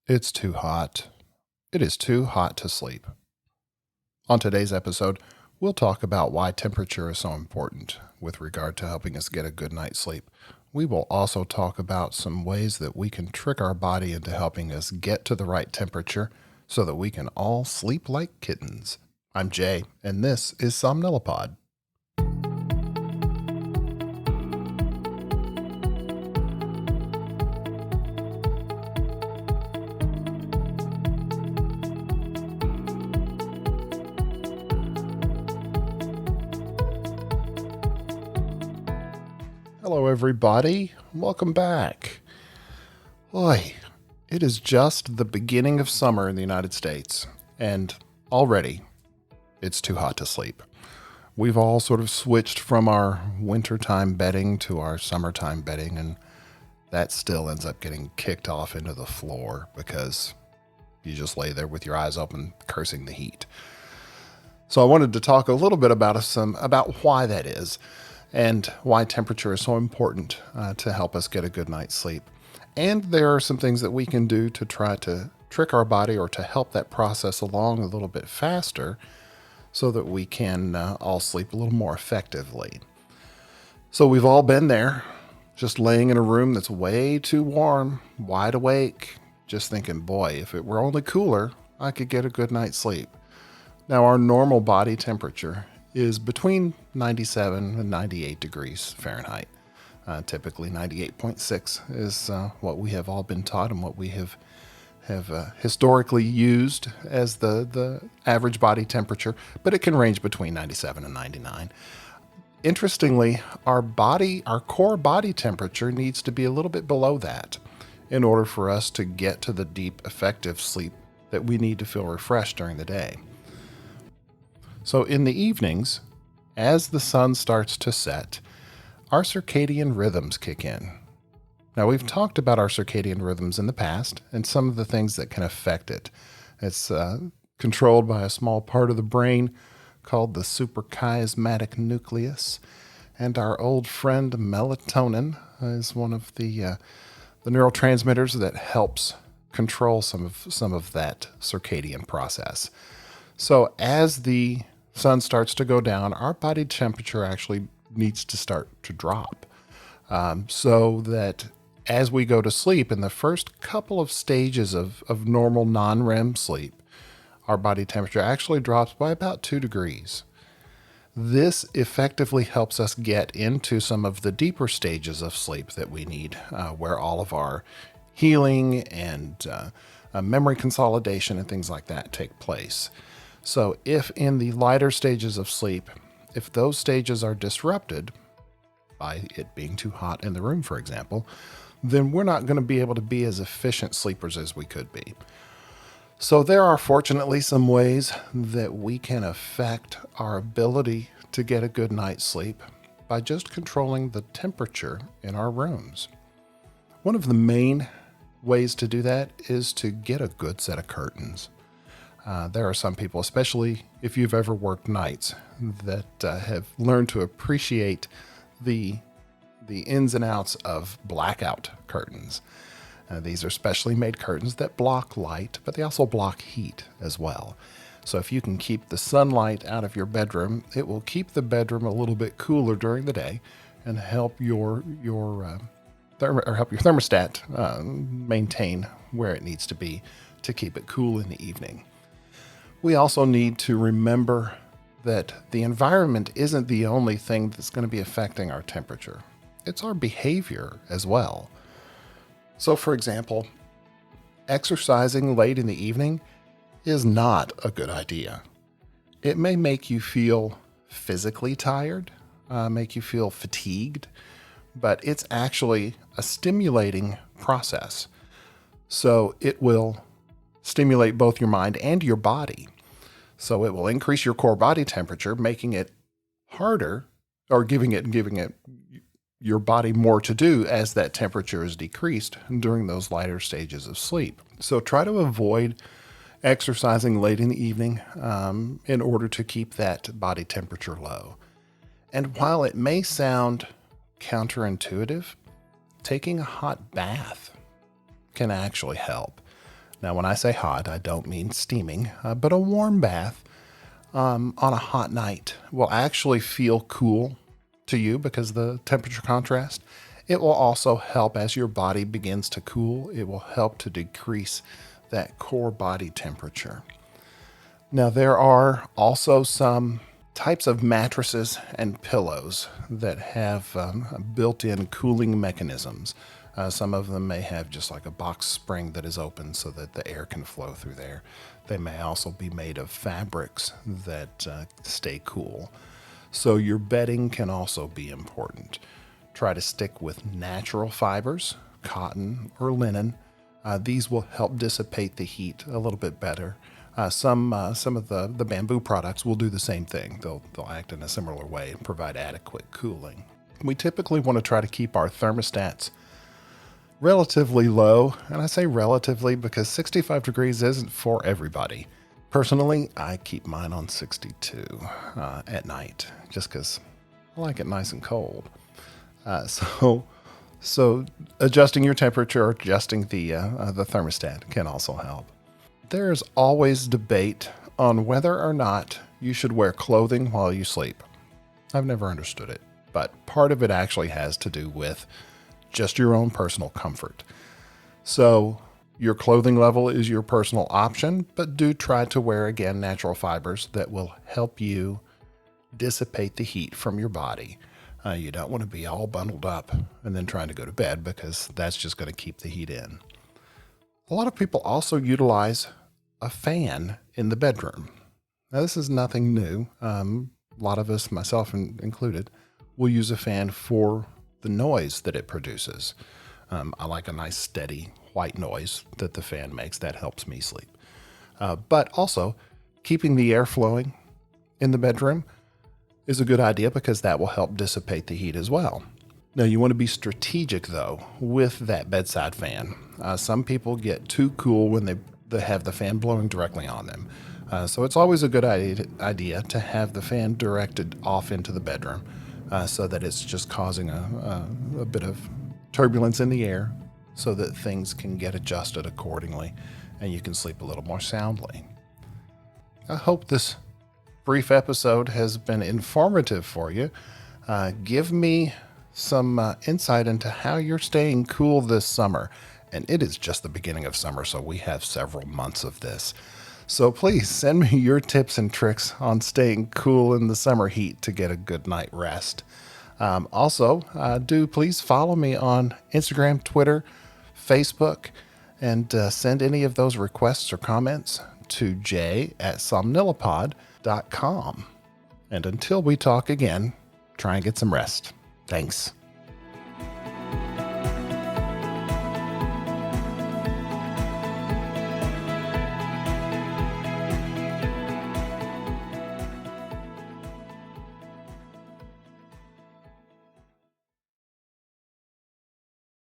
It's too hot. It is too hot to sleep. On today's episode, we'll talk about why temperature is so important with regard to helping us get a good night's sleep. We will also talk about some ways that we can trick our body into helping us get to the right temperature so that we can all sleep like kittens. I'm Jay, and this is Somnilopod. Hello, everybody. Welcome back. Boy, it is just the beginning of summer in the United States, and already it's too hot to sleep. We've all sort of switched from our wintertime bedding to our summertime bedding, and that still ends up getting kicked off into the floor because you just lay there with your eyes open, cursing the heat. So I wanted to talk a little bit about why that is and why temperature is so important to help us get a good night's sleep. And there are some things that we can do to try to trick our body or to help that process along a little bit faster so that we can all sleep a little more effectively. So we've all been there, just laying in a room that's way too warm, wide awake, just thinking, boy, if it were only cooler, I could get a good night's sleep. Now, our normal body temperature is between 97 and 98 degrees Fahrenheit. Typically 98.6 is what we have all been taught and what we have historically used as the average body temperature, but it can range between 97 and 99. Interestingly, our core body temperature needs to be a little bit below that in order for us to get to the deep, effective sleep that we need to feel refreshed during the day. So in the evenings, as the sun starts to set, our circadian rhythms kick in. Now, we've talked about our circadian rhythms in the past and some of the things that can affect it. It's controlled by a small part of the brain called the suprachiasmatic nucleus. And our old friend melatonin is one of the neurotransmitters that helps control some of that circadian process. So as the sun starts to go down, our body temperature actually needs to start to drop. So that as we go to sleep, in the first couple of stages of normal non-REM sleep, our body temperature actually drops by about 2 degrees. This effectively helps us get into some of the deeper stages of sleep that we need, where all of our healing and memory consolidation and things like that take place. So if in the lighter stages of sleep, if those stages are disrupted by it being too hot in the room, for example, then we're not going to be able to be as efficient sleepers as we could be. So there are fortunately some ways that we can affect our ability to get a good night's sleep by just controlling the temperature in our rooms. One of the main ways to do that is to get a good set of curtains. There are some people, especially if you've ever worked nights, that have learned to appreciate the ins and outs of blackout curtains. These are specially made curtains that block light, but they also block heat as well. So if you can keep the sunlight out of your bedroom, it will keep the bedroom a little bit cooler during the day and help your thermostat maintain where it needs to be to keep it cool in the evening. We also need to remember that the environment isn't the only thing that's going to be affecting our temperature. It's our behavior as well. So, for example, exercising late in the evening is not a good idea. It may make you feel physically tired, make you feel fatigued, but it's actually a stimulating process. So it will stimulate both your mind and your body. So it will increase your core body temperature, making it harder or giving it your body more to do as that temperature is decreased during those lighter stages of sleep. So try to avoid exercising late in the evening in order to keep that body temperature low. And while it may sound counterintuitive, taking a hot bath can actually help. Now, when I say hot, I don't mean steaming, but a warm bath on a hot night will actually feel cool to you because of the temperature contrast. It will also help as your body begins to cool. It will help to decrease that core body temperature. Now, there are also some types of mattresses and pillows that have built-in cooling mechanisms. Some of them may have just like a box spring that is open so that the air can flow through there. They may also be made of fabrics that stay cool. So your bedding can also be important. Try to stick with natural fibers, cotton or linen. These will help dissipate the heat a little bit better. Some of the bamboo products will do the same thing. They'll act in a similar way and provide adequate cooling. We typically want to try to keep our thermostats relatively low, and I say relatively because 65 degrees isn't for everybody. Personally, I keep mine on 62 at night just because I like it nice and cold. So adjusting your temperature or adjusting the thermostat can also help. There's always debate on whether or not you should wear clothing while you sleep. I've never understood it, but part of it actually has to do with just your own personal comfort. So your clothing level is your personal option, but do try to wear, again, natural fibers that will help you dissipate the heat from your body. You don't want to be all bundled up and then trying to go to bed because that's just going to keep the heat in. A lot of people also utilize a fan in the bedroom. Now, this is nothing new. A lot of us, myself included, will use a fan for the noise that it produces. I like a nice steady white noise that the fan makes. That helps me sleep. But also, keeping the air flowing in the bedroom is a good idea because that will help dissipate the heat as well. Now, you want to be strategic, though, with that bedside fan. Some people get too cool when they have the fan blowing directly on them. So it's always a good idea to have the fan directed off into the bedroom so that it's just causing a bit of turbulence in the air so that things can get adjusted accordingly and you can sleep a little more soundly. I hope this brief episode has been informative for you. Give me some insight into how you're staying cool this summer. And it is just the beginning of summer, so we have several months of this. So please send me your tips and tricks on staying cool in the summer heat to get a good night rest. Also, do please follow me on Instagram, Twitter, Facebook, and send any of those requests or comments to jay@somnilopod.com. And until we talk again, try and get some rest. Thanks.